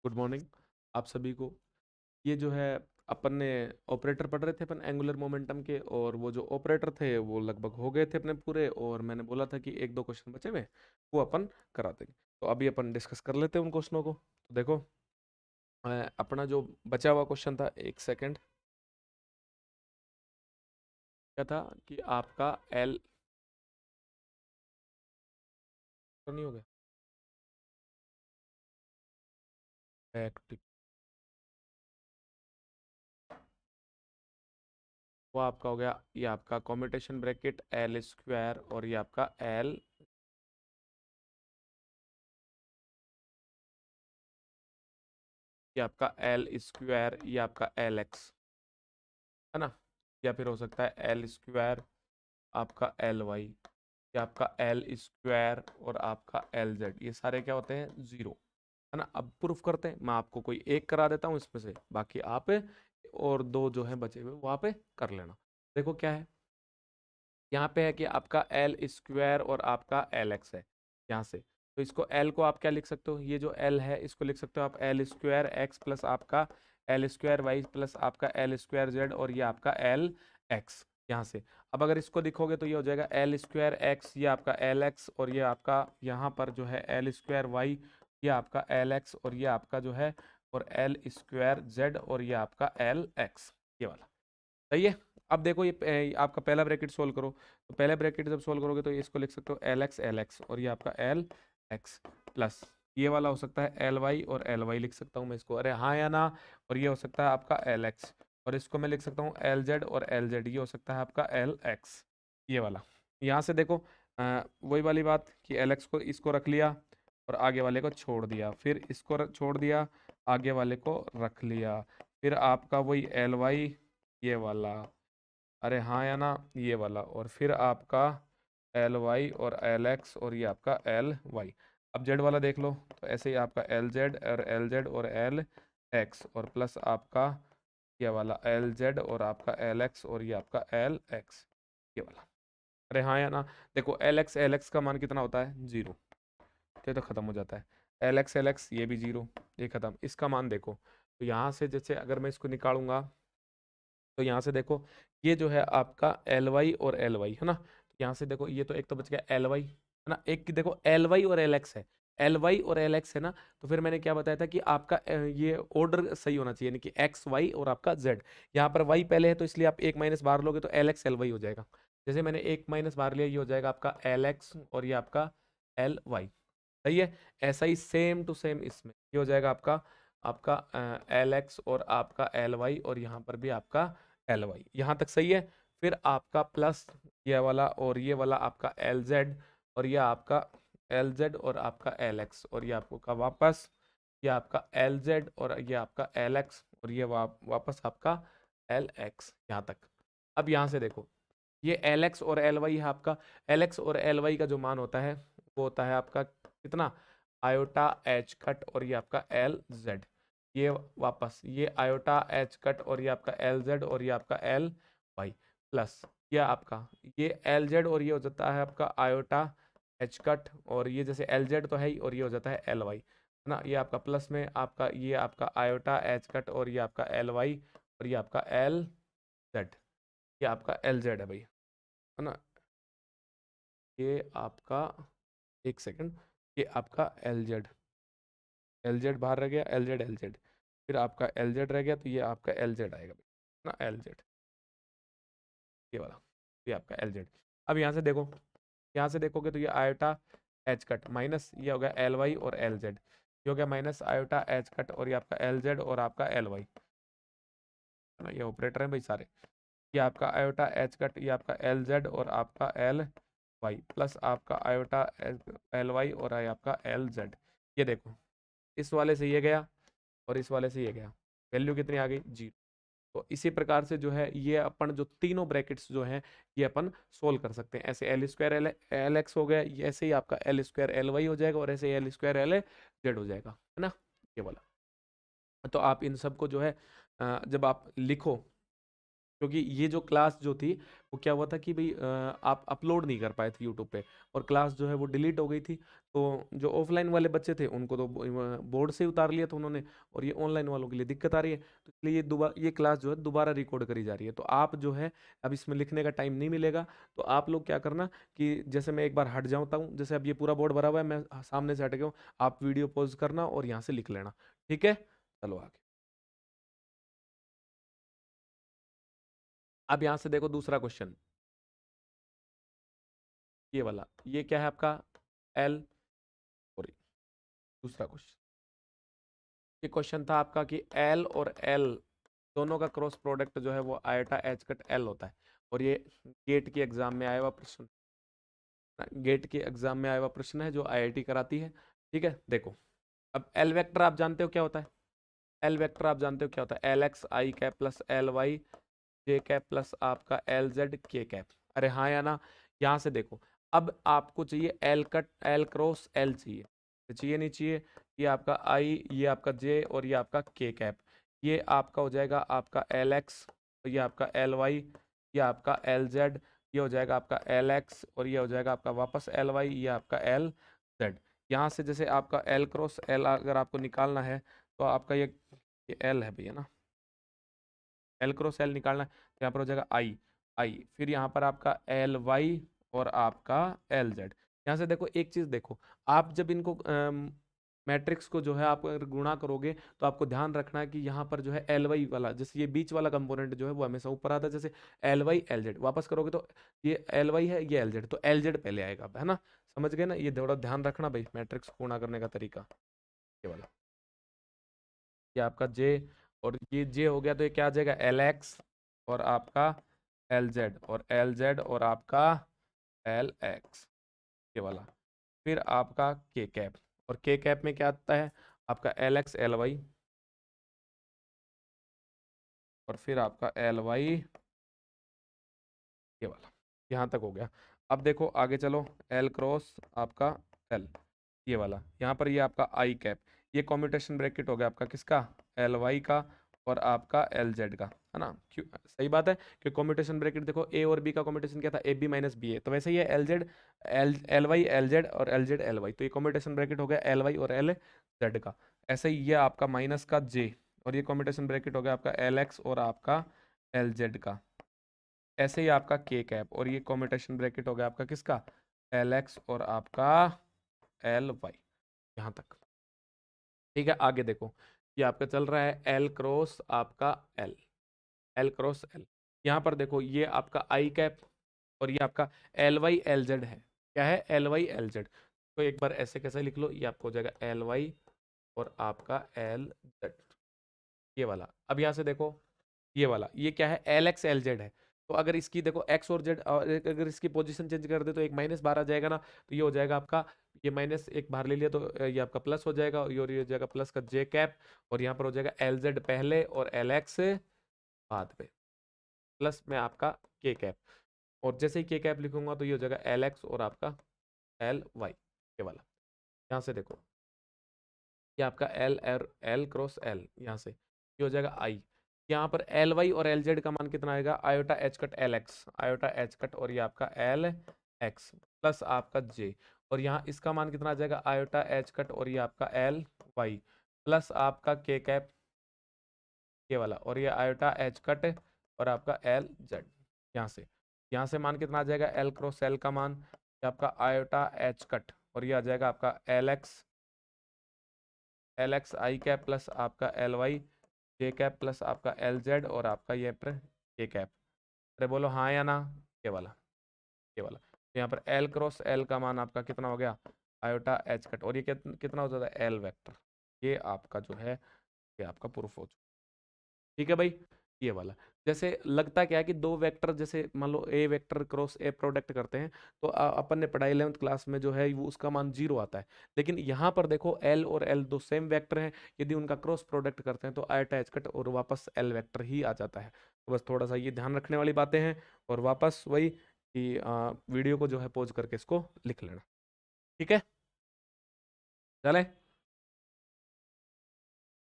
Good morning आप सभी को। ये जो है अपन ने ऑपरेटर पढ़ रहे थे अपन एंगुलर मोमेंटम के, और वो जो ऑपरेटर थे वो लगभग हो गए थे अपने पूरे, और मैंने बोला था कि एक दो क्वेश्चन बचे हुए वो अपन करा देंगे। तो अभी अपन डिस्कस कर लेते हैं उन क्वेश्चनों को। तो देखो, अपना जो बचा हुआ क्वेश्चन था, एक सेकंड, क्या था कि आपका एल तो नहीं हो गया बैक, वो आपका हो गया, ये आपका कॉम्यूटेशन ब्रैकेट एल स्क्वायर, और ये आपका एल, ये आपका एल स्क्वायर, ये आपका एल एक्स, है ना। या फिर हो सकता है एल स्क्वायर आपका एल वाई, या आपका एल स्क्वायर और आपका एल जेड, ये सारे क्या होते हैं, जीरो, है ना। अब प्रूफ करते हैं, मैं आपको कोई एक करा देता हूँ इसमें से, बाकी आप और दो जो है बचे हुए वहाँ पे कर लेना। देखो क्या है, यहाँ पे है कि आपका एल स्क्वायर और आपका एल एक्स है यहाँ से। तो इसको एल को आप क्या लिख सकते हो, ये जो एल है इसको लिख सकते हो आप एल स्क्वायर एक्स प्लस आपका एल स्क्वायर वाई प्लस आपका एल स्क्वायर जेड, और ये आपका एल एक्स यहाँ से। अब अगर इसको लिखोगे तो ये हो जाएगा एल स्क्वायर एक्स, ये आपका एल एक्स, और ये आपका यहाँ पर जो है एल स्क्वायर वाई, ये आपका एल एक्स, और ये आपका जो है और एल स्क्वायर जेड, और ये आपका एल एक्स, ये वाला। सही है। अब देखो, ये आपका पहला ब्रैकेट सोल्व करो, तो पहले ब्रैकेट जब सोल्व करोगे तो ये इसको लिख सकते हो एल एक्स, और ये आपका एल एक्स प्लस ये वाला हो सकता है एल वाई, और एल वाई लिख सकता हूँ मैं इसको, अरे हाँ या ना। और ये हो सकता है आपका एल एक्स, और इसको मैं लिख सकता हूँ एल जेड, और एल जेड ये हो सकता है आपका एल एक्स, ये वाला। यहाँ से देखो, वही वाली बात कि एल एक्स को इसको रख लिया और आगे वाले को छोड़ दिया, फिर इसको छोड़ दिया, आगे वाले को रख लिया, फिर आपका वही एल वाई, ये वाला, अरे हाँ या ना, ये वाला, और फिर आपका एल वाई और एल एक्स, और ये आपका एल वाई। अब जेड वाला देख लो, तो ऐसे ही आपका एल जेड और एल जेड और एल एक्स, और प्लस आपका ये वाला एल जेड और आपका एल एक्स, और ये आपका एल एक्स, ये वाला। अरे हाँ या ना। देखो एल एक्स का मान कितना होता है, जीरो, तो खत्म हो जाता है। एल एक्स ये भी जीरो, ये खत्म। इसका मान देखो, तो यहाँ से जैसे अगर मैं इसको निकालूंगा, तो यहाँ से देखो, ये जो है आपका एल वाई और एल वाई, है ना। यहाँ से देखो, ये तो एक तो बच गया एल वाई, है ना। एक की देखो एल वाई और एल एक्स है, एल वाई और एल एक्स है ना। तो फिर मैंने क्या बताया था कि आपका ये ऑर्डर सही होना चाहिए, यानी कि एक्स वाई और आपका जेड। यहाँ पर वाई पहले है तो इसलिए आप एक माइनस बाहर लोगे तो एल एक्स एल वाई हो जाएगा। जैसे मैंने एक माइनस बाहर लिया, ये हो जाएगा आपका एल एक्स और ये आपका एल वाई। सही है। ऐसा ही सेम टू सेम इसमें ये हो जाएगा आपका आपका एल एक्स और आपका एल वाई, और यहाँ पर भी आपका एल वाई, यहाँ तक सही है। फिर आपका प्लस ये वाला और ये वाला आपका एल जेड, और ये आपका एल जेड और आपका एल एक्स, और ये आपको का वापस ये आपका एल जेड और ये आपका एल एक्स, और ये वापस आपका एल एक्स, यहाँ तक। अब यहाँ से देखो, ये एल एक्स और एल वाई है आपका। एल एक्स और एल वाई का जो मान होता है वो होता है आपका कितना, आयोटा एच कट, और ये आपका एल जेड, ये वापस ये आयोटा एच कट, और ये आपका एल जेड, और ये आपका एल वाई, प्लस ये आपका ये एल जेड, और ये हो जाता है आपका आयोटा एच कट, और ये जैसे एल जेड तो है ही, और ये हो जाता है एल वाई, है ना। ये आपका प्लस में आपका ये आपका आयोटा एच कट, और ये आपका एल वाई, और ये आपका एल जेड, ये आपका एल जेड है भाई, है ना। ये आपका, एक सेकंड, ये आपका एल जेड बाहर रह गया, एल जेड, फिर आपका एल जेड रह गया, तो ये आपका एल जेड आएगा भाई, ना एल जेड, ये वाला, ये आपका एल जेड। अब यहाँ से देखो, यहाँ से देखोगे तो ये आयोटा एच कट माइनस ये हो गया एल वाई और एल जेड, ये हो गया माइनस आयोटा एच कट, और ये आपका एल जेड और आपका एल वाई, है ना। ये ऑपरेटर है भाई सारे। ये आपका आयोटा एच कट, ये आपका एल जेड और आपका एल वाई, प्लस आपका आयोटा एल वाई और ये आपका एल जेड। ये देखो, इस वाले से ये गया और इस वाले से ये गया, वैल्यू कितनी आ गई, जीरो। तो इसी प्रकार से जो है ये अपन जो तीनों ब्रैकेट्स जो हैं ये अपन सोल्व कर सकते हैं। ऐसे एल स्क्वायर एल एक्स हो गया, ऐसे ही आपका एल स्क्वायर एल वाई हो जाएगा, और ऐसे एल स्क्वायर एल जेड हो जाएगा, है ना, ये वाला। तो आप इन सब को जो है जब आप लिखो, क्योंकि ये जो क्लास जो थी वो क्या हुआ था कि भाई आप अपलोड नहीं कर पाए थे यूट्यूब पे, और क्लास जो है वो डिलीट हो गई थी। तो जो ऑफलाइन वाले बच्चे थे उनको तो बोर्ड से उतार लिया था उन्होंने, और ये ऑनलाइन वालों के लिए दिक्कत आ रही है, तो इसलिए ये क्लास जो है दोबारा रिकॉर्ड करी जा रही है। तो आप जो है अब इसमें लिखने का टाइम नहीं मिलेगा, तो आप लोग क्या करना कि जैसे मैं एक बार हट जाता हूँ, जैसे अब ये पूरा बोर्ड भरा हुआ है, मैं सामने से हट गया हूँ, आप वीडियो पॉज करना और यहाँ से लिख लेना। ठीक है, चलो आगे। अब यहाँ से देखो दूसरा क्वेश्चन, ये वाला, ये क्या है आपका एल, सॉरी, दूसरा क्वेश्चन। ये क्वेश्चन था आपका कि एल और एल दोनों का क्रॉस प्रोडक्ट जो है वो आयोटा एच कट एल होता है, और ये गेट के एग्जाम में आया हुआ प्रश्न, गेट के एग्जाम में आया हुआ प्रश्न है जो आईआईटी कराती है। ठीक है, देखो, अब एल वेक्टर आप जानते हो क्या होता है, एल वेक्टर आप जानते हो क्या होता है, एल एक्स आई कैप प्लस एल वाई जे कैप प्लस आपका एल जेड के कैप। अरे हाँ या ना, यहाँ से देखो, अब आपको चाहिए L cut L cross L चाहिए, तो चाहिए नहीं चाहिए, ये आपका आई, ये आपका जे, और ये आपका के कैप, ये आपका हो जाएगा आपका एल एक्स, ये आपका एल वाई, ये आपका एल जेड, ये हो जाएगा आपका एल एक्स, और ये हो जाएगा आपका वापस एल वाई, ये आपका एल जेड। यहाँ से जैसे आपका एल क्रॉस एल अगर आपको निकालना है, तो आपका ये एल है भैया ना, एल क्रॉस एल निकालना है, तो यहाँ पर हो जाएगा आई, आई, फिर यहाँ पर आपका एल वाई और आपका एल जेड। यहाँ से देखो एक चीज देखो, आप जब इनको मैट्रिक्स को जो है आप अगर गुणा करोगे, तो आपको ध्यान रखना है कि यहाँ पर जो है एल वाई वाला, जैसे ये बीच वाला कंपोनेंट जो है वो हमेशा ऊपर आता है, जैसे एल वाई एल जेड वापस करोगे तो ये एल वाई है, ये एल जेड, तो एल जेड पहले आएगा, है ना, समझ गए ना, ये थोड़ा ध्यान रखना भाई मैट्रिक्स को गुणा करने का तरीका, ये वाला, ये आपका जे, और ये जे हो गया, तो ये क्या आ जाएगा एल एक्स और आपका एल जेड, और एल जेड और आपका एल एक्स, ये वाला, फिर आपका के कैप, और के कैप में क्या आता है आपका एल एक्स एल वाई, और फिर आपका एल वाई, ये वाला, यहाँ तक हो गया। अब देखो आगे चलो, एल क्रॉस आपका एल, ये वाला, यहाँ पर ये आपका आई कैप, ये कॉम्यूटेशन ब्रैकेट हो गया आपका किसका, एल वाई का और आपका एल जेड का, है ना, क्यों, सही बात है कि कॉम्यूटेशन ब्रैकेट देखो, ए और बी का कॉम्यूटेशन क्या था, a b minus b a, तो वैसे ही है l z l l y l z और एल जेड एल वाई, तो ये कॉम्यूटेशन ब्रैकेट हो गया एल वाई और एल जेड का। ऐसे ही ये आपका माइनस का जे, और ये कॉम्यूटेशन ब्रैकेट हो गया आपका एल एक्स और आपका एल जेड का। ऐसे ही आपका के कैप, और ये कॉम्यूटेशन ब्रैकेट हो गया आपका किसका, एल एक्स और आपका एल वाई, यहाँ तक। ठीक है, आगे देखो, ये आपका चल रहा है एल क्रॉस आपका एल, एल क्रॉस एल, यहाँ पर देखो ये आपका आई कैप, और ये आपका एल वाई एल जेड है, क्या है एल वाई एल जेड, तो एक बार ऐसे कैसे लिख लो, ये आपको हो जाएगा एल वाई और आपका एल जेड, ये वाला। अब यहाँ से देखो, ये वाला, ये क्या है एल एक्स एल जेड है, तो अगर इसकी देखो एक्स और जेड, अगर इसकी पोजीशन चेंज कर दे तो एक माइनस बाहर आ जाएगा ना, तो ये हो जाएगा आपका, ये माइनस एक बाहर ले लिया तो ये आपका प्लस हो जाएगा, और ये हो जाएगा प्लस का जे कैप, और यहाँ पर हो जाएगा एल जेड पहले और एल एक्स बाद में, प्लस में आपका के कैप, और जैसे ही के कैप लिखूंगा तो ये हो जाएगा एल एक्स और आपका एल वाई, ये वाला। यहाँ से देखो, ये आपका L L L cross L, यहाँ से ये हो जाएगा आई, यहाँ पर एल वाई और एल जेड का मान कितना आएगा, iota H cut L x, iota H cut, और ये आपका एल एक्स प्लस आपका जे, और यहाँ इसका मान कितना आ जाएगा, आयोटा एच कट और ये आपका एल वाई प्लस आपका के कैप, ये वाला, और ये आयोटा एच कट और आपका एल जेड, यहाँ से मान कितना आ जाएगा, एल क्रॉस एल का मान, ये आपका आयोटा एच कट, और ये आ जाएगा आपका एल एक्स आई कैप प्लस आपका एल वाई जे कैप प्लस आपका एल जेड और आपका ये पर के कैप। अरे बोलो हाँ या ना, ये वाला, ये वाला, तो यहाँ पर एल क्रॉस एल का मान आपका कितना हो गया, आयोटा एच कट, और ये कितना हो जाता है एल वेक्टर, ये आपका जो है ये आपका प्रूफ हो चुका। ठीक है भाई, ये वाला, जैसे लगता क्या है कि दो वेक्टर, जैसे मान लो ए वेक्टर क्रॉस ए प्रोडक्ट करते हैं, तो अपन ने पढ़ाई 11th क्लास में जो है वो उसका मान 0 आता है, लेकिन यहाँ पर देखो एल और एल दो सेम वेक्टर हैं, यदि उनका क्रॉस प्रोडक्ट करते हैं तो आयोटा एच कट और वापस एल वेक्टर ही आ जाता है, तो बस थोड़ा सा ये ध्यान रखने वाली बातें हैं, और वापस वही कि वीडियो को जो है पॉज करके इसको लिख लेना। ठीक है, चले,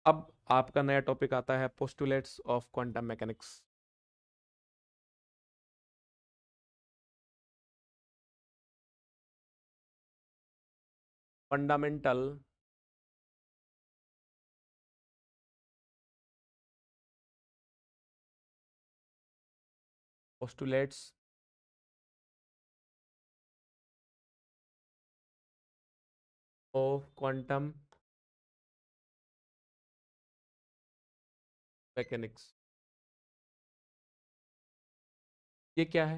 अब आपका नया टॉपिक आता है postulates of quantum mechanics. Fundamental postulates of quantum mechanics. ये क्या है?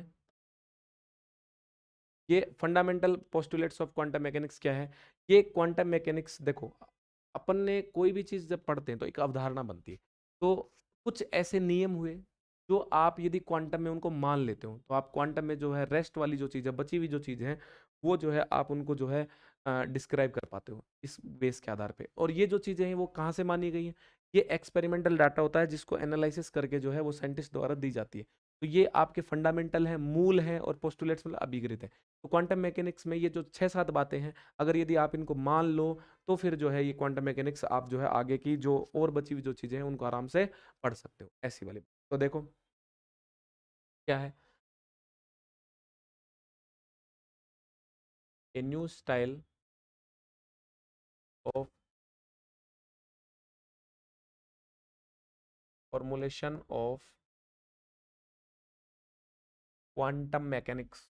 ये fundamental postulates of quantum mechanics क्या है? ये क्वांटम मैकेनिक्स, देखो अपन ने कोई भी चीज जब पढ़ते हैं तो एक अवधारणा बनती है, तो कुछ ऐसे नियम हुए जो आप यदि क्वांटम में उनको मान लेते हो, तो आप क्वांटम में जो है रेस्ट वाली जो चीज है, बची हुई जो चीज है, वो जो है आप उनको जो है डिस्क्राइब कर पाते हो इस बेस के आधार पे। और ये जो चीजें हैं वो कहाँ से मानी गई हैं? ये एक्सपेरिमेंटल डाटा होता है जिसको एनालिसिस करके जो है वो साइंटिस्ट द्वारा दी जाती है। तो ये आपके फंडामेंटल है, मूल है, और पोस्टुलेट्स मतलब अभिकृत है। तो क्वांटम मैकेनिक्स में ये जो 6-7 बातें हैं, अगर यदि आप इनको मान लो, तो फिर जो है ये क्वांटम मैकेनिक्स आप जो है आगे की जो और बची हुई जो चीजें हैं उनको आराम से पढ़ सकते हो, ऐसी वाली। तो देखो क्या है, a new style of formulation of quantum mechanics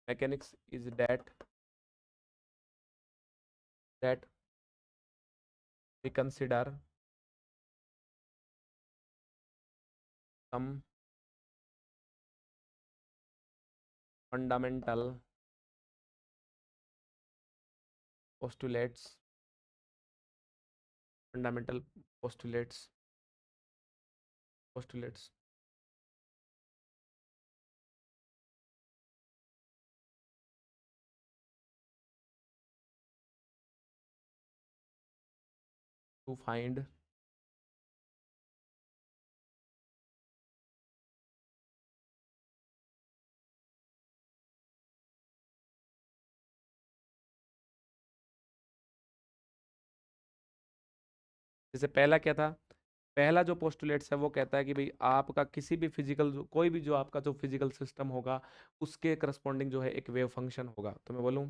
mechanics is that we consider some fundamental postulates fundamental postulates to find जैसे पहला क्या था, पहला जो पोस्टुलेट्स है वो कहता है कि भाई आपका किसी भी फिजिकल, कोई भी जो आपका जो फिजिकल सिस्टम होगा उसके करस्पॉन्डिंग जो है एक वेव फंक्शन होगा। तो मैं बोलूं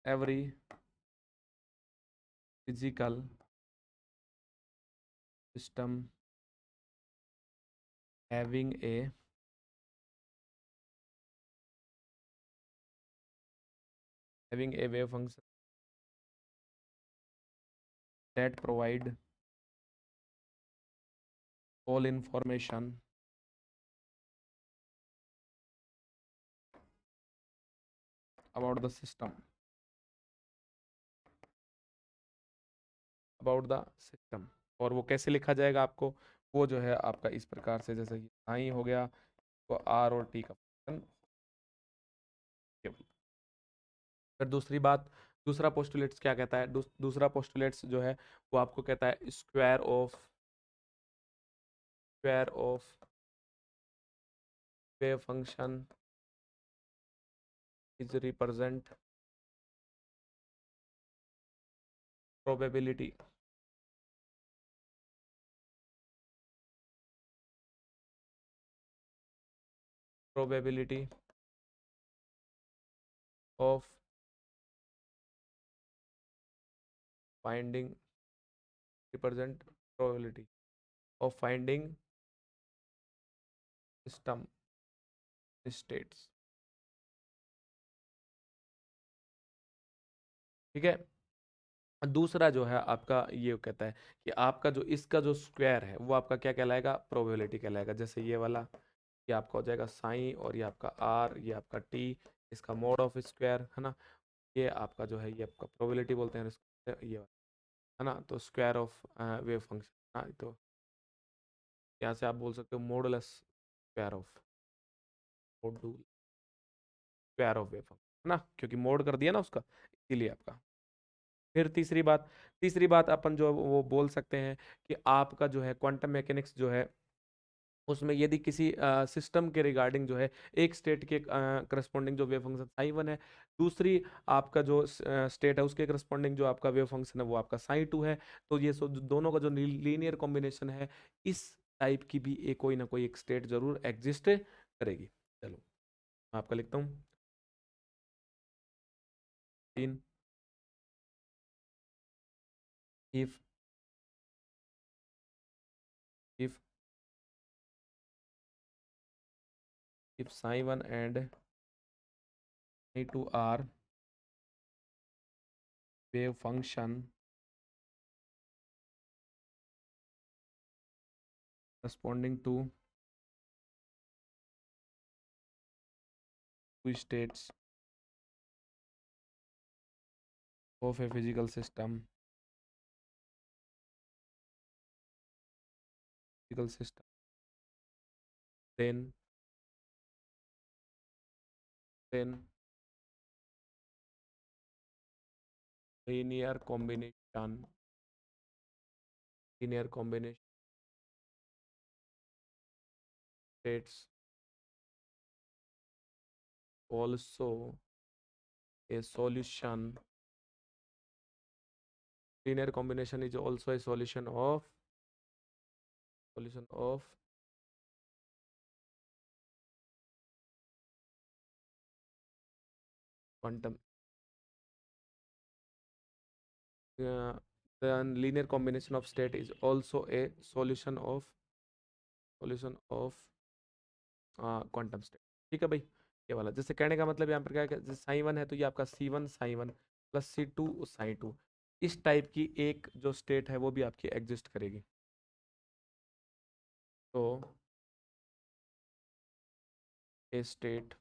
every physical system having a wave function that provide all information about the system about the system. और वो कैसे लिखा जाएगा आपको, वो जो है आपका इस प्रकार से, जैसे कि आई हो गया, तो आर और टी का फंक्शन। फिर दूसरी बात, दूसरा पोस्टुलेट्स क्या कहता है, दूसरा पोस्टुलेट्स जो है वो आपको कहता है square of wave function is represent probability probability of finding represent probability of finding system states. ठीक है। दूसरा जो है आपका ये कहता है कि आपका जो इसका जो स्क्वायर है वो आपका क्या कहलाएगा, प्रोबेबिलिटी कहलाएगा। जैसे ये वाला, ये आपका हो जाएगा साइन, और ये आपका आर, ये आपका टी, इसका मोड ऑफ स्क्वायर है ना, ये आपका जो है ये आपका प्रोबेबिलिटी बोलते हैं ये वाला, है ना। तो स्क्वायर ऑफ वेव फंक्शन, हाँ, तो यहाँ से आप बोल सकते हो modulus square of मॉडुल square of wave function, है ना, क्योंकि मोड कर दिया ना उसका, इसीलिए आपका। फिर तीसरी बात अपन जो वो बोल सकते हैं कि आपका जो है क्वांटम मैकेनिक्स जो है उसमें यदि किसी सिस्टम के रिगार्डिंग जो है एक स्टेट के करस्पॉन्डिंग जो वेव फंक्शन साई वन है, दूसरी आपका जो स्टेट है उसके करस्पॉन्डिंग जो आपका वेव फंक्शन है वो आपका साई टू है, तो ये दोनों का जो लीनियर कॉम्बिनेशन है, इस टाइप की भी एक कोई ना कोई एक स्टेट जरूर एग्जिस्ट करेगी। चलो मैं आपका लिखता हूँ 3। If if if psi1 and psi2 are wave function responding to two states of a physical system, then then linear combination linear combination states also a solution. Linear combination is also a solution of quantum. uh, the linear combination of state is also a solution of quantum state. ठीक है भाई, ये वाला जैसे कहने का मतलब यहाँ पर क्या है कि जैसे साई 1 है तो ये आपका C1 Sai 1 plus C2 Sai 2, इस टाइप की एक जो स्टेट है वो भी आपकी एग्जिस्ट करेगी। तो ए स्टेट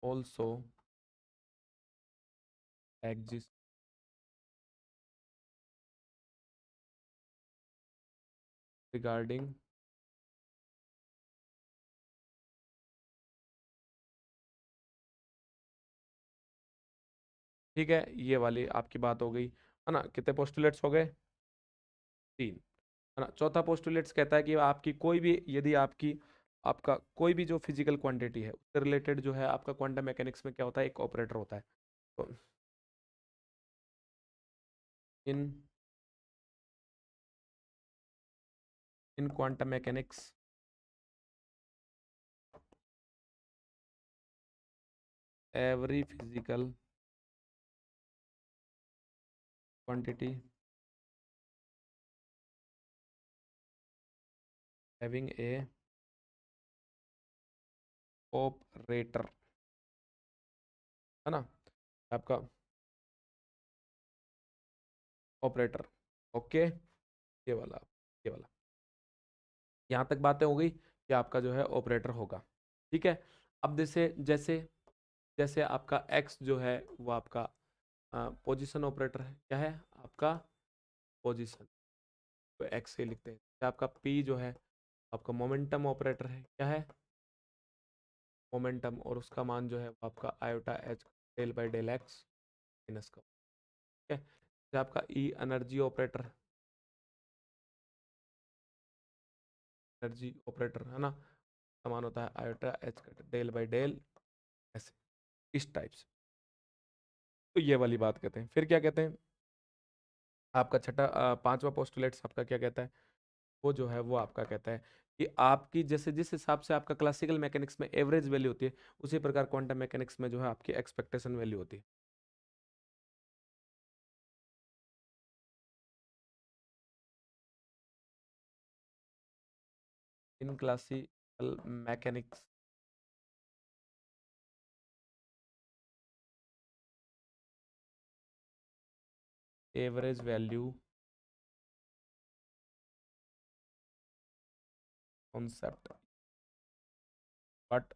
ऑल्सो एग्जिस्ट रिगार्डिंग ठीक है, ये वाली आपकी बात हो गई है ना। कितने पोस्टुलेट्स हो गए? 3 है ना। चौथा पोस्टुलेट्स कहता है कि आपकी कोई भी यदि आपका कोई भी जो फिजिकल क्वांटिटी है उससे रिलेटेड जो है आपका क्वांटम मैकेनिक्स में क्या होता है, एक ऑपरेटर होता है। तो in in quantum mechanics every physical quantity having a operator है ना, आपका ऑपरेटर। ओके, ये वाला यहाँ तक बातें हो गई कि आपका जो है ऑपरेटर होगा। ठीक है, अब जैसे जैसे जैसे आपका एक्स जो है वो आपका पोजीशन ऑपरेटर है। क्या है आपका? पोजीशन। तो एक्स से लिखते हैं। जैसे आपका पी जो है आपका मोमेंटम ऑपरेटर है। क्या है? मोमेंटम, और उसका मान जो है वो आपका iota h del by del x minus का। ठीक है, जैसे आपका E energy operator, energy operator है ना, समान होता है आयोटा एच का डेल बाई डेल, ऐसे इस टाइप से। तो ये वाली बात कहते हैं। फिर क्या कहते हैं, आपका छठा पांचवा पोस्टुलेट्स आपका क्या कहता है, वो जो है वो आपका कहता है कि आपकी जैसे जिस हिसाब से आपका क्लासिकल मैकेनिक्स में एवरेज वैल्यू होती है, उसी प्रकार क्वांटम मैकेनिक्स में जो है आपकी एक्सपेक्टेशन वैल्यू होती है। In classical mechanics average value concept, but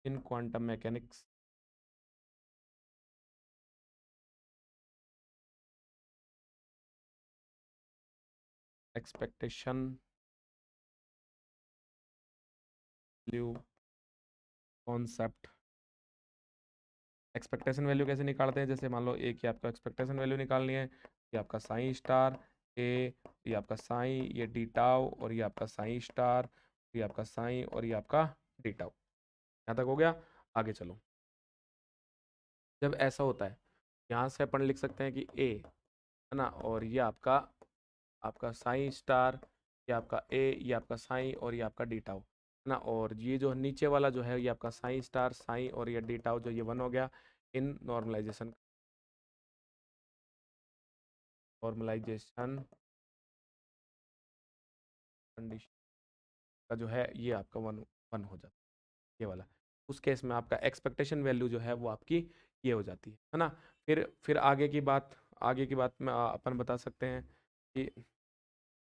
in quantum mechanics expectation value concept. Expectation value कैसे निकालते हैं, जैसे मान लो एक ही आपको एक्सपेक्टेशन वैल्यू निकालनी है, ये आपका साइन स्टार ए, ये आपका साइन, ये डी टाउ, और ये आपका साइन स्टार, ये आपका साइन, और ये आपका डी टाउ। यहाँ तक हो गया, आगे चलो। जब ऐसा होता है, यहाँ से अपन लिख सकते हैं कि ए, है ना, और ये आपका आपका साइन स्टार, ये आपका ए, ये आपका साइन, और ये आपका डी टाउ, है ना, और ये जो नीचे वाला जो है ये आपका साइन स्टार, साइन और ये डी टाउ जो ये 1 हो गया इन नॉर्मलाइजेशन नॉर्मलाइजेशन कंडीशन का जो है ये आपका 1 हो जाता है, ये वाला। उस केस में आपका एक्सपेक्टेशन वैल्यू जो है वो आपकी ये हो जाती है ना। फिर आगे की बात में अपन बता सकते हैं कि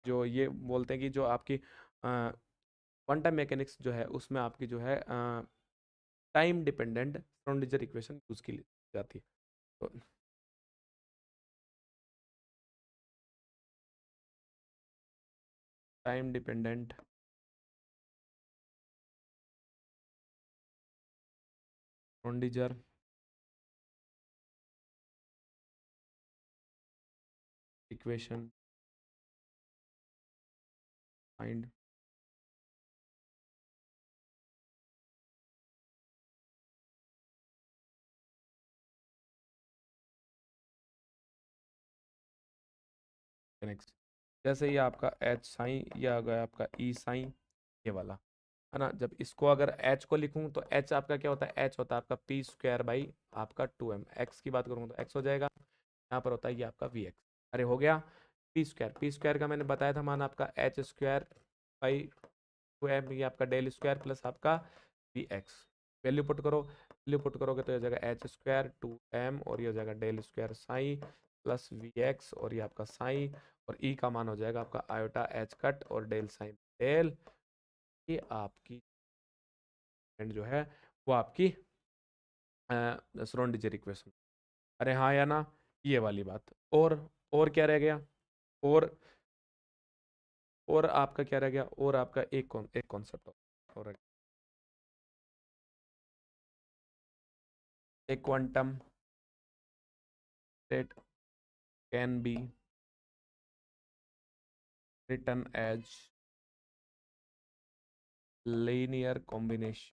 जो ये बोलते हैं कि जो आपकी क्वांटम मैकेनिक्स जो है उसमें आपकी जो है time dependent Schrodinger equation use की जाती है। तो time dependent Schrodinger equation find mechanics, जैसे ये आपका एच साइन, ये आ गया आपका ई साइन, ये वाला, है ना। जब इसको अगर एच को लिखूं तो एच आपका क्या होता है, एच होता है आपका पी स्क्वायर बाई आपका 2m। एक्स की बात करूँ तो एक्स हो जाएगा, यहाँ पर होता है ये आपका वी एक्स। अरे हो गया, पी स्क्वायर का मैंने बताया था मान आपका एच स्क्वायर बाई 2m, ये आपका डेल स्क्वायर प्लस आपका वी एक्स। वैल्यू पुट करो, वैल्यू पुट करोगे तो ये हो जाएगा एच स्क्वायर 2m, और ये हो जाएगा del square psi plus v x, और ये आपका साई, और ई का मान हो जाएगा आपका आयोटा एच कट और डेल साइन डेल। ये आपकी एंड जो है वो आपकी श्रोडिंगर इक्वेशन। अरे हाँ या ना, ये वाली बात। और क्या रह गया, और और आपका क्या रह गया, और आपका एक कॉन्सेप्ट और एक quantum state can be written as linear combination,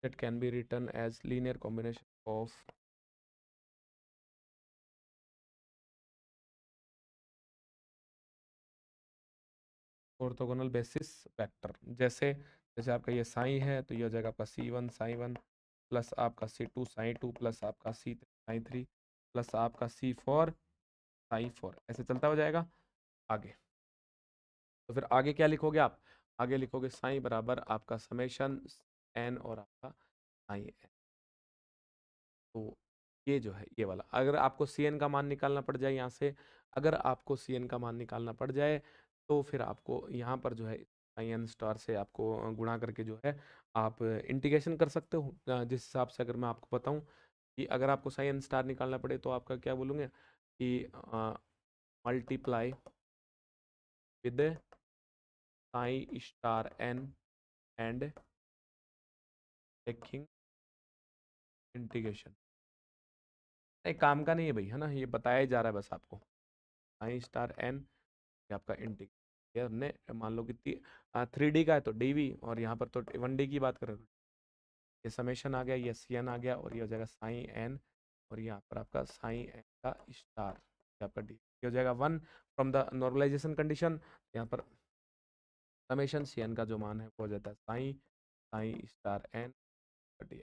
that can be written as linear combination of orthogonal basis vector. जैसे जैसे आपका ये साइन है तो ये हो जाएगा आपका C1 sin 1 प्लस आपका C2 sin 2 प्लस आपका C3 sin 3 प्लस आपका C4 sin 4, ऐसे चलता हो जाएगा आगे। तो फिर आगे क्या लिखोगे आप, आगे लिखोगे साइन बराबर आपका समेशन n और आपका साइन n। तो ये जो है ये वाला, अगर आपको सी एन का मान निकालना पड़ जाए यहाँ से, अगर आपको सी एन का मान निकालना पड़ जाए तो फिर आपको यहाँ पर जो है आई एन स्टार से आपको गुणा करके जो है आप इंटीग्रेशन कर सकते हो। जिस हिसाब से अगर मैं आपको बताऊँ कि अगर आपको साई एन स्टार निकालना पड़े तो आपका क्या बोलूँगे कि multiply with psi star n and taking integration. एक काम का नहीं है भाई, है ना, ये बताया ही जा रहा है बस आपको। साई स्टार एन, ये आपका इंटीग्रेशन, ये हमने मान लो कि 3D का है तो डीवी, और यहाँ पर तो 1D की बात करें तो ये समेशन आ गया, ये सी एन आ गया, और ये हो जाएगा साइन एन, और यहाँ पर आपका साइन एन का स्टार, ये आपका डी, ये हो जाएगा 1 फ्रॉम द नॉर्मलाइजेशन कंडीशन। यहाँ पर समेशन सी एन का जो मान है वो हो जाता है sine sine star n d.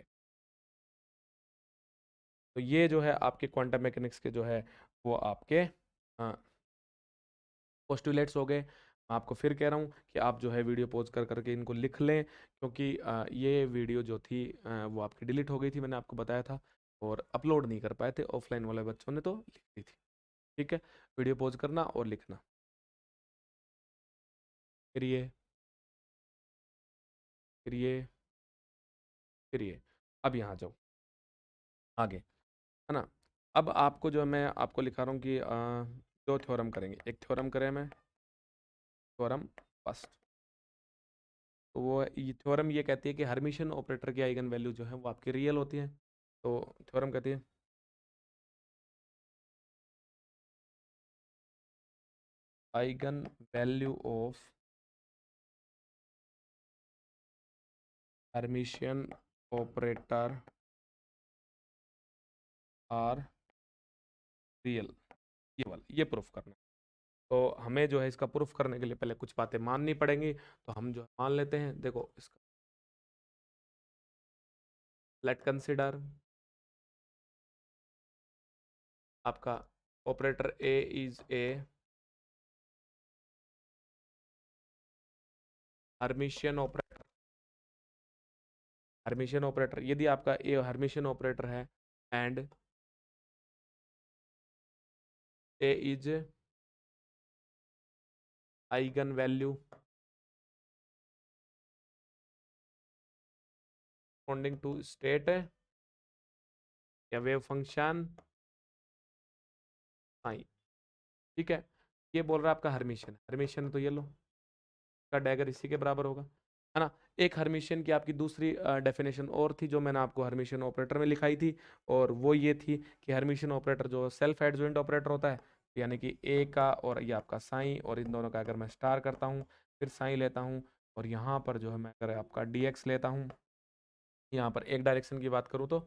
तो ये जो है आपके क्वांटम मैकेनिक्स के जो है वो आपके पोस्टुलेट्स हो गए। मैं आपको फिर कह रहा हूँ कि आप जो है वीडियो पॉज कर करके इनको लिख लें, क्योंकि ये वीडियो जो थी वो आपकी डिलीट हो गई थी, मैंने आपको बताया था, और अपलोड नहीं कर पाए थे ऑफलाइन वाले बच्चों ने, तो लिख दी थी। ठीक है, वीडियो पॉज करना और लिखना। फिर ये फिर ये फिर ये अब यहाँ जाओ आगे, है ना। अब आपको जो मैं आपको लिखा रहा हूँ कि दो थ्योरम करेंगे, एक थ्योरम करें मैं, थ्योरम फर्स्ट। तो वो ये थ्योरम ये कहती है कि हर्मिशियन ऑपरेटर की आइगन वैल्यू जो है वो आपकी रियल होती है। तो थ्योरम कहती है eigen value of Hermitian operator are real, ये वाला, ये प्रूफ करना है। तो हमें जो है इसका प्रूफ करने के लिए पहले कुछ बातें माननी पड़ेंगी, तो हम जो मान लेते हैं, देखो इसका लेट कंसिडर आपका operator a is a Hermitian operator. Hermitian operator, यदि आपका ए हर्मिशियन ऑपरेटर है and a is eigenvalue corresponding to state या वेव फंक्शन आई, ठीक है। ये बोल रहा है आपका हर्मिशियन, हर्मिशियन तो ये लो का डैगर इसी के बराबर होगा, है ना। एक हर्मिशियन की आपकी दूसरी डेफिनेशन और थी जो मैंने आपको हर्मिशियन ऑपरेटर में लिखाई थी, और वो ये थी कि हर्मिशियन ऑपरेटर जो सेल्फ एडजॉइंट ऑपरेटर होता है, यानी कि ए का और ये आपका साइन, और इन दोनों का अगर मैं स्टार करता हूँ, फिर साइन लेता हूँ, और यहाँ पर जो है मैं अगर आपका डी एक्स लेता हूँ, यहाँ पर एक डायरेक्शन की बात करूँ तो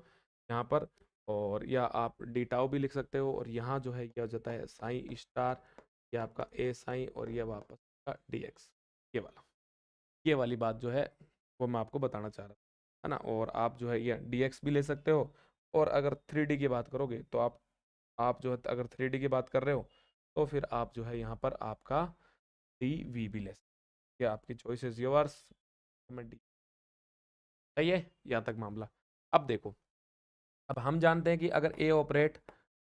यहाँ पर, और या आप डी टाउ भी लिख सकते हो, और यहाँ जो है ये हो जाता है साइन स्टार, ये आपका ए साइन, और ये वापस का डी एक्स, ये वाला, ये वाली बात जो है वो मैं आपको बताना चाह रहा था, है ना। और आप जो है ये डी एक्स भी ले सकते हो, और अगर 3D की बात करोगे तो आप जो है अगर 3D की बात कर रहे हो तो फिर आप जो है यहाँ पर आपका डी वी भी ले सकते हो, ये आपकी चॉइस इज योर्स। मैं डी, सही है यहाँ तक मामला। अब देखो, अब हम जानते हैं कि अगर ए ऑपरेट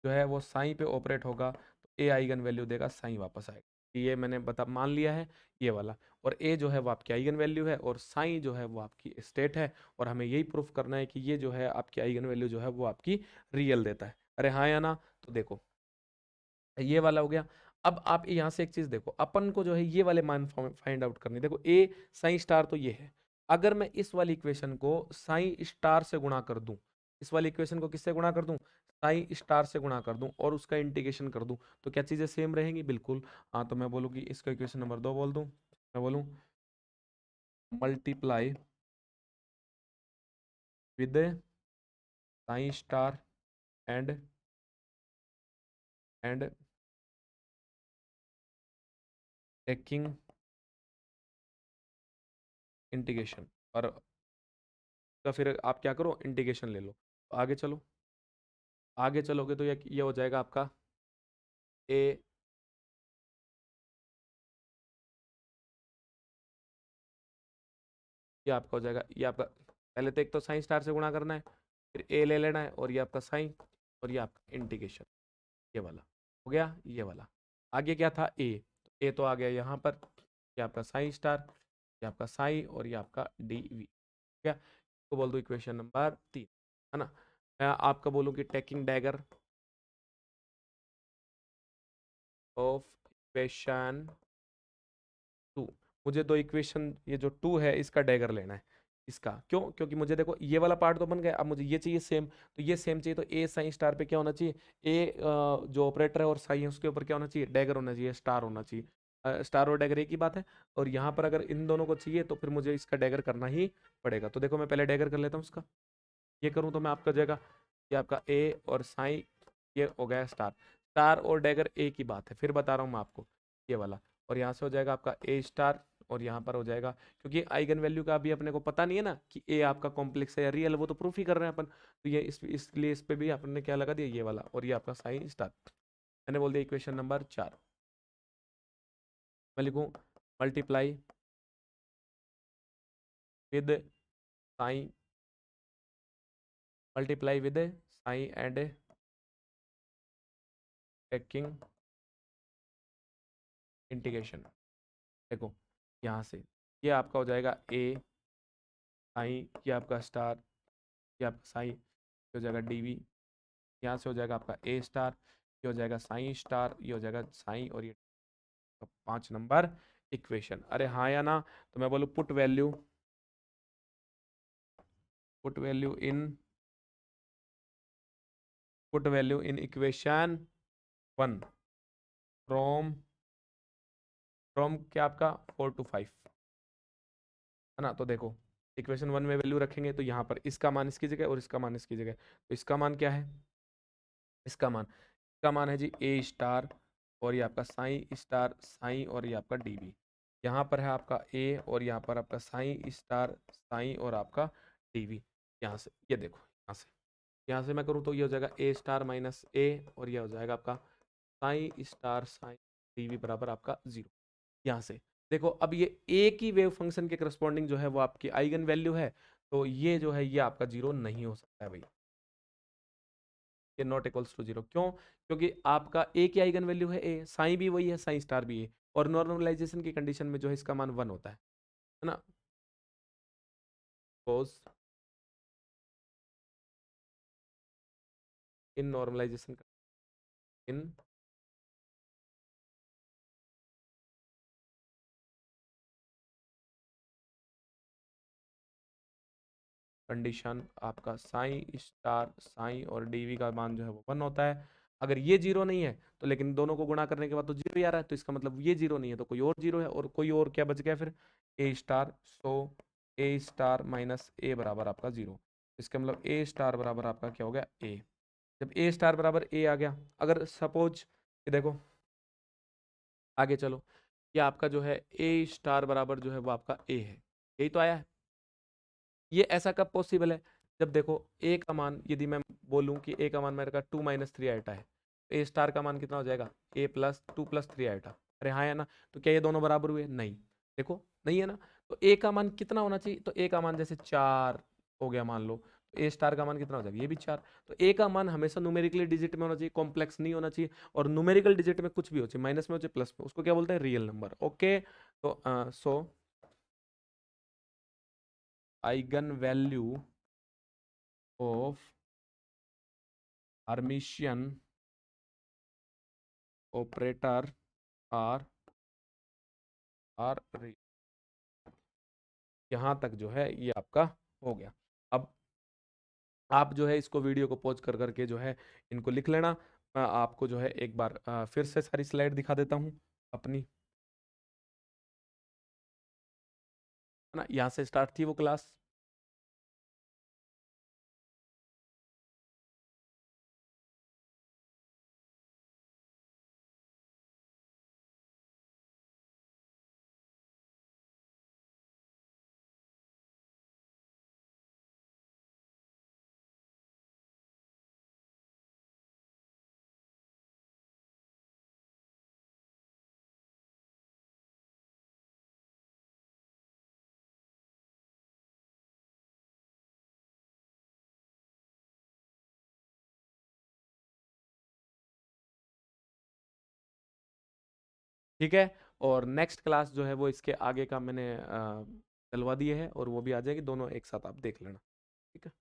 जो है वो साई पे ऑपरेट होगा तो ए आइगन वैल्यू देगा, साई वापस आएगा, ये मैंने बता मान लिया है ये वाला। और ए जो है वो आपकी आइगन वैल्यू है, और साई जो है वो आपकी स्टेट है, और हमें यही प्रूफ करना है कि ये जो है आपकी आइगन वैल्यू जो है वो आपकी रियल देता है। अरे हाँ या ना, तो देखो ये वाला हो गया। अब आप यहाँ से एक चीज देखो, अपन को जो है ये वाले मान फाइंड आउट करनी है। देखो ए साइन स्टार तो ये है, अगर मैं इस वाली इक्वेशन को साइन स्टार से गुणा कर दूं, इस वाली इक्वेशन को किससे गुणा कर दूं, साइन स्टार से गुणा कर दूं, और उसका इंटीग्रेशन कर दूं, तो क्या चीजें सेम रहेंगी, बिल्कुल। हाँ, तो मैं बोलूँ कि इसका इक्वेशन नंबर 2 बोल दूं, मैं बोलूँ multiply with sign star and and taking integration, और तो फिर आप क्या करो, इंटीग्रेशन ले लो, तो आगे चलो। आगे चलोगे तो ये हो जाएगा आपका ए, ये आपका हो जाएगा, ये आपका पहले तो एक तो साइन स्टार से गुणा करना है, फिर ए ले लेना है, और ये आपका साइन, और ये आपका इंटीग्रेशन, ये वाला हो गया, ये वाला। आगे क्या था, ए, तो ए तो आ गया यहाँ पर, ये आपका साइन स्टार, ये आपका साइन, और ये आपका डी वी, क्या तो बोल दो इक्वेशन नंबर 3, है ना। मैं आपका बोलूँ कि टेकिंग डैगर ऑफ इक्वेशन 2, मुझे दो इक्वेशन, ये जो 2 है इसका डैगर लेना है। इसका क्यों, क्योंकि मुझे देखो ये वाला पार्ट तो बन गया, अब मुझे ये चाहिए सेम, तो ये सेम चाहिए, तो ए साइन स्टार पे क्या होना चाहिए, ए जो ऑपरेटर है और साइन है उसके ऊपर क्या होना चाहिए, डैगर होना चाहिए, स्टार होना चाहिए। स्टार और डैगर एक ही बात है, और यहाँ पर अगर इन दोनों को चाहिए तो फिर मुझे इसका डैगर करना ही पड़ेगा। तो देखो मैं पहले डैगर कर लेता हूँ इसका, ये करूँ तो मैं आपका जाएगा, ये आपका ए और साइन, ये हो गया स्टार, स्टार और डैगर एक ही बात है, फिर बता रहा हूँ मैं आपको, ये वाला। और यहाँ से हो जाएगा आपका ए स्टार, और यहाँ पर हो जाएगा, क्योंकि आइगन वैल्यू का अभी अपने को पता नहीं है ना कि ए आपका कॉम्प्लेक्स है या रियल, वो तो प्रूफ ही कर रहे हैं अपन, तो ये इसलिए इस पे भी आपने क्या लगा दिया, ये वाला, और ये आपका साइन स्टार। मैंने बोल दिया इक्वेशन नंबर 4, मैं लिखूँ multiply with sine, multiply with sine and taking integration. देखो यहाँ से ये आपका हो जाएगा ए साइन, ये आपका स्टार, ये आपका साइन, ये हो जाएगा डीवी, यहाँ से हो जाएगा आपका ए स्टार, ये हो जाएगा साइन स्टार, ये हो जाएगा साइन, और ये 5 नंबर इक्वेशन। अरे हाँ या ना, तो मैं बोलूँ put value in equation 1 from from क्या आपका 4 to 5, है ना। तो देखो इक्वेशन 1 में वैल्यू रखेंगे तो यहाँ पर इसका मान इसकी जगह और इसका मान इसकी जगह, तो इसका मान क्या है, इसका मान है जी ए स्टार, और ये आपका साई स्टार साई, और ये आपका डीवी। यहाँ पर है आपका ए, और यहाँ पर आपका साई स्टार साई और आपका डीवी। यहाँ से ये देखो, यहाँ से मैं करूँ तो ये हो जाएगा ए स्टार माइनस ए, और ये हो जाएगा आपका साई स्टार साई डीवी बराबर आपका 0। यहाँ से देखो, अब ये ए की वेव फंक्शन के करस्पॉन्डिंग जो है वो आपकी आइगन वैल्यू है, तो ये जो है ये आपका 0 नहीं हो सकता है भाई, ये नॉट इक्वल्स टू 0। क्यों? क्योंकि आपका ए की आइगन वैल्यू है ए, साई भी वही है, साई स्टार भी है, और नॉर्मलाइजेशन की कंडीशन में जो है इसका मान 1 होता है ना। Suppose in normalization in condition आपका साई स्टार साई और डीवी का मान जो है वो 1 होता है। अगर ये 0 नहीं है तो, लेकिन दोनों को गुणा करने के बाद तो 0 ही आ रहा है, तो इसका मतलब ये 0 नहीं है तो कोई और 0 है, और कोई और क्या बच गया फिर, ए स्टार। सो ए स्टार माइनस ए बराबर आपका 0। इसका मतलब ए स्टार बराबर आपका क्या हो गया, ए। जब ए स्टार बराबर ए आ गया, अगर सपोज ये देखो आगे चलो, ये आपका जो है ए स्टार बराबर जो है वो आपका ए है, यही तो आया है। ये ऐसा कब पॉसिबल है, जब देखो ए का मान, यदि मैं बोलूं कि ए का मान मेरे का 2 - 3 आइटा है, ए स्टार का मान कितना हो जाएगा, ए प्लस 2 + 3 आइटा। अरे हाँ है ना, तो क्या ये दोनों बराबर हुए, नहीं, देखो नहीं है ना। तो ए का मान कितना होना चाहिए, तो ए का मान जैसे 4 हो गया मान लो, तो ए स्टार का मान कितना हो जाएगा, ये भी 4। तो ए का मान हमेशा न्यूमेरिकली डिजिट में होना चाहिए, कॉम्प्लेक्स नहीं होना चाहिए, और न्यूमेरिकल डिजिट में कुछ भी हो चाहिए, माइनस में हो चाहे प्लस में, उसको क्या बोलते हैं, रियल नंबर। ओके, तो so eigen value of Hermitian operator are are यहाँ तक जो है ये आपका हो गया। अब आप जो है इसको वीडियो को पॉज कर करके जो है इनको लिख लेना। मैं आपको जो है एक बार फिर से सारी स्लाइड दिखा देता हूँ अपनी, है ना। यहाँ से स्टार्ट थी वो क्लास, ठीक है। और नेक्स्ट क्लास जो है वो इसके आगे का मैंने डलवा दिए है, और वो भी आ जाएगी, दोनों एक साथ आप देख लेना, ठीक है।